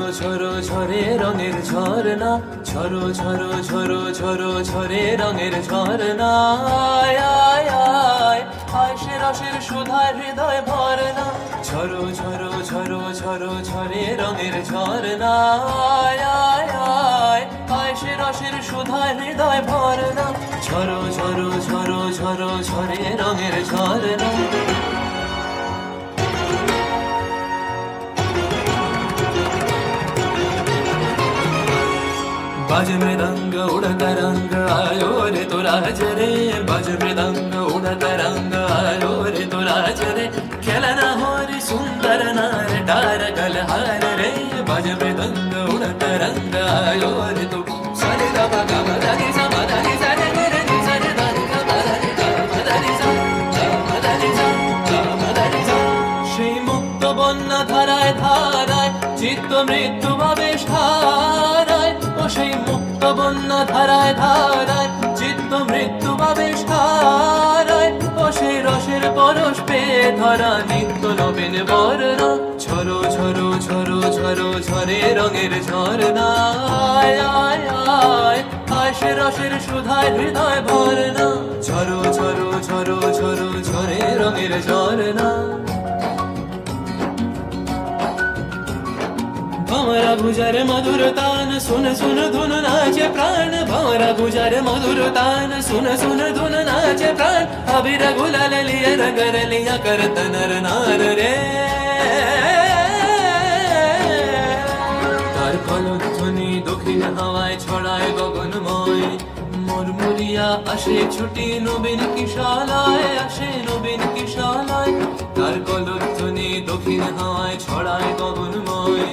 ঝরো ঝরো ঝরে রঙের ঝরনা, ঝরো ঝরো ঝরো ঝরো ঝরে রঙের ঝরনা। আয় আয় আয় আয় সে রসের সুধায় হৃদয় ভরনা, ঝরো ঝরো ঝরো ঝরো ঝরে রঙের ঝরনা। আয় আয় আয় আয় সে রসের সুধায় হৃদয় ভরনা, ঝরো ঝরো ঝরো ঝরো ঝরে রঙের ঝরনা। बाज मृदंग उड़ता रंग आयो रे तो राज रे, बाज मृदंग उड़ता रंग आयो रे तो राज रे, खेलना हो रे सुंदर नार डार गलहार रे, बाज मृदंग उड़ता रंग आयो रे तो सरे गा मा गा मा दा नी सा मा दा नी सा रे रे नी सा रे दा नी गा मा दा नी गा मा दा नी सा गा मा दा नी सा गा मा दा नी सा। সেই মুক্ত বন্যা ধারায় ধারায় চিত্ত মৃত্যু ভাবেশ ধারায়, ও সেই মুক্ত বন্যা ধারায় ধারায় চিত্ত মৃত্যু ভাবেশ ধারায়, ও সেই রসের পরশ পেয়ে ধরা নিত্য নবীন বর্ণা, ঝরো ঝরো ঝরো ঝরো ঝরে রঙের ঝরনা। আয় আয় আয় আয় সে রসের সুধায় হৃদয় ভরনা, ঝরো ঝরো ঝরো ঝরো ঝরে রঙের ঝরনা। भंवरा गुजर मधुर तान सुन सुन धुन नाचे प्राण, भंवरा गुजर मधुर तान सुन सुन धुन नाचे प्राण, अबीर गुलाल लिया रंगर लिया करत नर नार रे। तार कलध्वनि दक्षिण हावाय ছড়ায় গগনময়, মুরমুরিয়া আসে ছুটি নবীন কিশালায়, আসে নবীন কিশালায়। তার কলধ্বনি দক্ষিণ হাওয়ায় ছড়ায় গগনময়,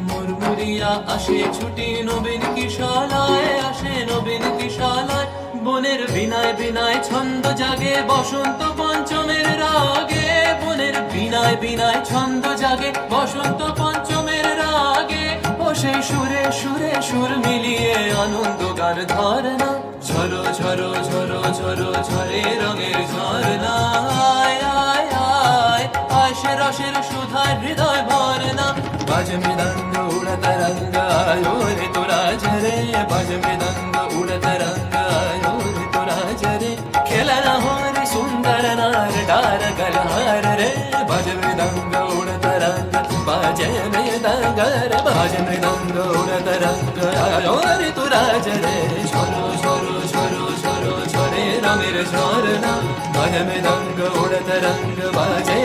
মুরমুরিয়া আসে ছুটি নবীন কিশালায়, আসে নবীন কিশালায়। বনের বিনায় বিনায় ছন্দ জাগে বসন্ত পঞ্চমের রাগে, বনের বিনায় বিনায় ছন্দ জাগে বসন্ত পঞ্চমের রাগে, ও সেই সুরে সুরে সুর মিলিয়ে আনন্দ গান ধরনা, ঝরো ঝরো ঝরো ঝরো ঝরে রঙের ঝরনা। আয় আয় আয় আয় সে রসের সুধায় হৃদয় ভরনা, बाज मृदंग उड़ता रंग आयो रे तो राज रे, बाज मृदंग उड़ता रंग आयो रे तो राज रे, खेलना हो रे सुंदर नार डार गलहार रे, बाज मृदंग उड़ता रंग बाजे मृदंग रे, बाज मृदंग उड़ता रंग आयो रे तो राज रे, झरो झरो झरो झरो झरे रंगेर झरना, बाज मृदंग उड़ता रंग बाजे